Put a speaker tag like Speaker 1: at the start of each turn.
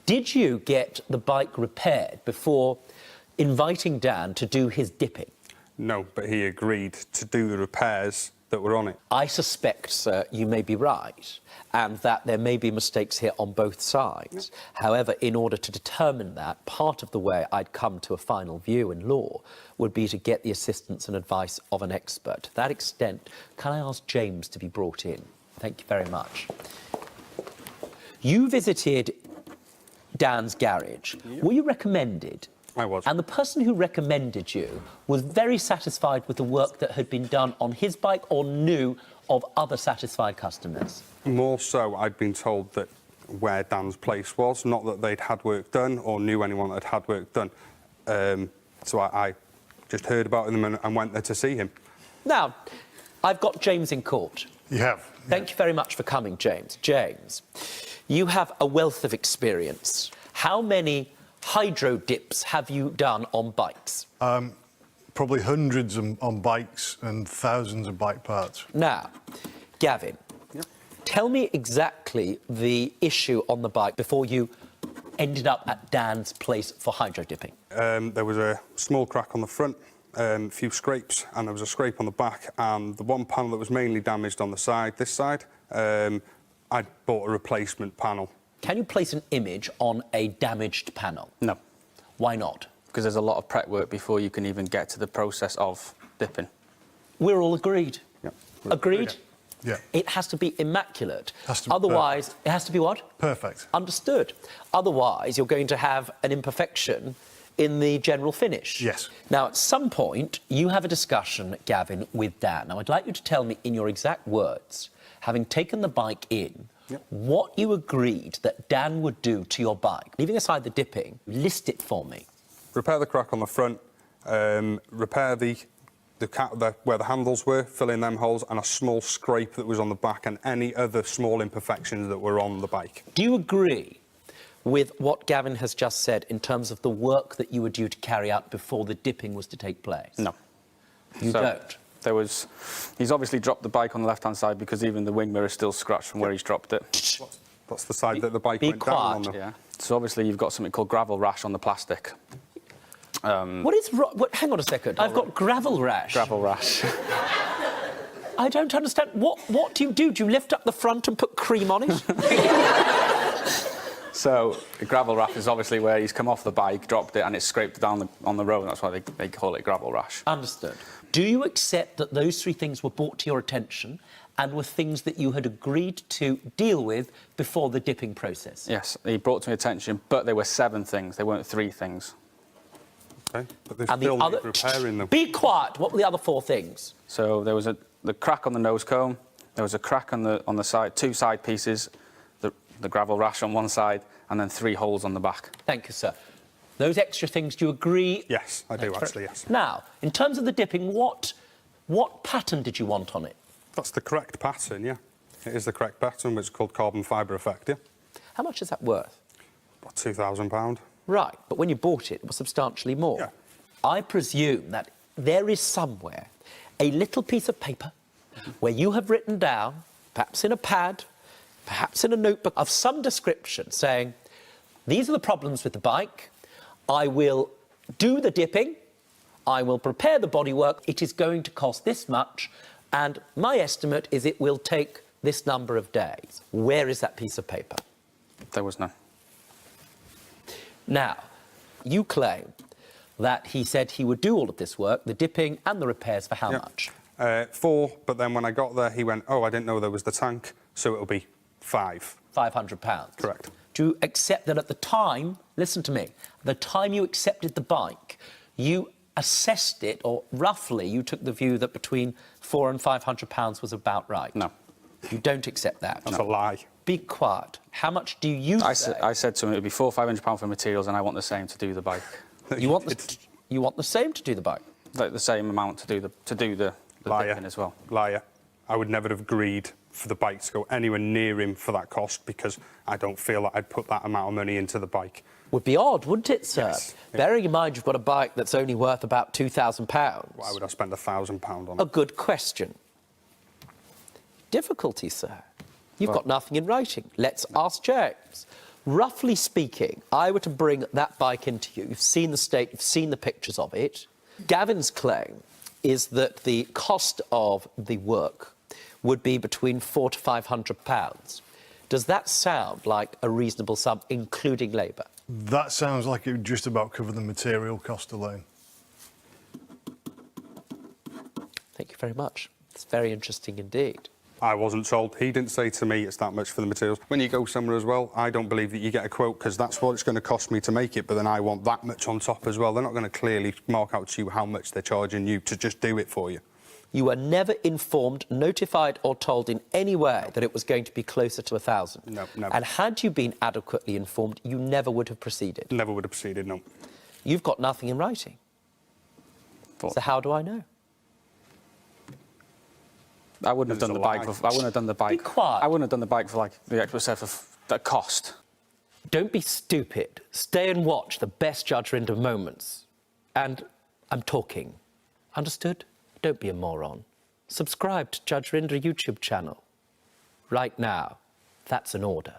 Speaker 1: Did you get the bike repaired before inviting Dan to do his dipping?
Speaker 2: No, but he agreed to do the repairs that were on it.
Speaker 1: I suspect, sir, you may be right, and that there may be mistakes here on both sides. However, in order to determine that, part of the way I'd come to a final view in law would be to get the assistance and advice of an expert. To that extent, can I ask James to be brought in? Thank you very much. You visited Dan's garage.
Speaker 2: Yep.
Speaker 1: Were you recommended?
Speaker 2: I was.
Speaker 1: And the person who recommended you was very satisfied with the work that had been done on his bike, or knew of other satisfied customers?
Speaker 2: More so, I'd been told that where Dan's place was, not that they'd had work done or knew anyone that had work done. So I just heard about him and went there to see him.
Speaker 1: Now, I've got James in court.
Speaker 3: You have.
Speaker 1: Thank you very much for coming, James. James, you have a wealth of experience. How many hydro dips have you done on bikes?
Speaker 3: Probably hundreds on bikes and thousands of bike parts.
Speaker 1: Now, Gavin, tell me exactly the issue on the bike before you ended up at Dan's place for hydro dipping.
Speaker 2: There was a small crack on the front, a few scrapes, and there was a scrape on the back, and the one panel that was mainly damaged on the side, this side, I bought a replacement panel.
Speaker 1: Can you place an image on a damaged panel?
Speaker 4: No.
Speaker 1: Why not?
Speaker 4: Because there's a lot of prep work before you can even get to the process of dipping.
Speaker 1: We're all agreed.
Speaker 2: Yeah.
Speaker 1: Agreed?
Speaker 3: Yeah.
Speaker 1: It has to be immaculate.
Speaker 3: Has to be
Speaker 1: Otherwise,
Speaker 3: perfect.
Speaker 1: it has to be what?
Speaker 3: Perfect.
Speaker 1: Understood. Otherwise, you're going to have an imperfection in the general finish.
Speaker 3: Yes.
Speaker 1: Now, at some point, you have a discussion, Gavin, with Dan. Now, I'd like you to tell me in your exact words, having taken the bike in, what you agreed that Dan would do to your bike. Leaving aside the dipping, list it for me.
Speaker 2: Repair the crack on the front, repair where the handles were, fill in them holes, and a small scrape that was on the back, and any other small imperfections that were on the bike.
Speaker 1: Do you agree with what Gavin has just said in terms of the work that you were due to carry out before the dipping was to take place?
Speaker 4: No.
Speaker 1: You don't?
Speaker 4: He's obviously dropped the bike on the left-hand side because even the wing mirror is still scratched from where he's dropped it.
Speaker 2: That's the side that the bike went down on.
Speaker 4: Yeah. So obviously you've got something called gravel rash on the plastic.
Speaker 1: What is hang on a second. I've got gravel rash.
Speaker 4: Gravel rash.
Speaker 1: I don't understand. What do you do? Do you lift up the front and put cream on it?
Speaker 4: So the gravel rash is obviously where he's come off the bike, dropped it, and it's scraped down on the road. That's why they call it gravel rash.
Speaker 1: Understood. Do you accept that those three things were brought to your attention and were things that you had agreed to deal with before the dipping process?
Speaker 4: Yes, he brought to my attention, but there were 7 things. There weren't 3 things.
Speaker 2: Okay, but they still need repairing them.
Speaker 1: Be quiet. What were the other 4 things?
Speaker 4: So there was the crack on the nose cone. There was a crack on the side, 2 side pieces, the gravel rash on one side, and then 3 holes on the back.
Speaker 1: Thank you, sir. Those extra things, do you agree?
Speaker 2: Yes, I do actually, yes.
Speaker 1: Now, in terms of the dipping, what pattern did you want on it?
Speaker 2: That's the correct pattern, yeah. It is the correct pattern, which is called carbon fibre effect, yeah.
Speaker 1: How much is that worth?
Speaker 2: About £2,000.
Speaker 1: Right, but when you bought it, it was substantially more.
Speaker 2: Yeah.
Speaker 1: I presume that there is somewhere a little piece of paper where you have written down, perhaps in a pad, perhaps in a notebook of some description, saying, these are the problems with the bike, I will do the dipping, I will prepare the bodywork, it is going to cost this much, and my estimate is it will take this number of days. Where is that piece of paper?
Speaker 4: There was none.
Speaker 1: Now, you claim that he said he would do all of this work, the dipping and the repairs, for how much?
Speaker 2: 4, but then when I got there, he went, oh, I didn't know there was the tank, so it'll be 5.
Speaker 1: £500.
Speaker 2: Correct.
Speaker 1: Do you accept that at the time, listen to me, the time you accepted the bike, you assessed it, or roughly you took the view that between £400 and £500 was about right?
Speaker 4: No.
Speaker 1: You don't accept that?
Speaker 2: That's a lie.
Speaker 1: Be quiet. How much do you say?
Speaker 4: I said to him it would be £400-500 for materials, and I want the same to do the bike.
Speaker 1: You want the same to do the bike?
Speaker 4: Like the same amount to do the dipping as well.
Speaker 2: Liar. I would never have agreed for the bike to go anywhere near him for that cost, because I don't feel like I'd put that amount of money into the bike.
Speaker 1: Would be odd, wouldn't it, sir?
Speaker 2: Yes. Yeah.
Speaker 1: Bearing in mind you've got a bike that's only worth about £2,000.
Speaker 2: Why would I spend £1,000 on
Speaker 1: A
Speaker 2: it?
Speaker 1: good question. Difficulty, sir. You've got nothing in writing. Let's ask James. Roughly speaking, I were to bring that bike into you, you've seen the state, you've seen the pictures of it. Gavin's claim is that the cost of the work would be between £400 to £500. Does that sound like a reasonable sum, including labour?
Speaker 3: That sounds like it would just about cover the material cost alone.
Speaker 1: Thank you very much. It's very interesting indeed.
Speaker 2: I wasn't told. He didn't say to me it's that much for the materials. When you go somewhere as well, I don't believe that you get a quote because that's what it's going to cost me to make it, but then I want that much on top as well. They're not going to clearly mark out to you how much they're charging you to just do it for you.
Speaker 1: You were never informed, notified or told in any way that it was going to be closer to 1,000?
Speaker 2: No, never.
Speaker 1: And had you been adequately informed, you never would have proceeded?
Speaker 2: Never would have proceeded, no.
Speaker 1: You've got nothing in writing. So how do I know?
Speaker 4: I wouldn't have done the bike. I wouldn't have done the bike.
Speaker 1: Be quiet.
Speaker 4: I wouldn't have done the bike for like the extra stuff of the cost.
Speaker 1: Don't be stupid. Stay and watch the best Judge Rinder moments. And I'm talking. Understood? Don't be a moron. Subscribe to Judge Rinder YouTube channel. Right now. That's an order.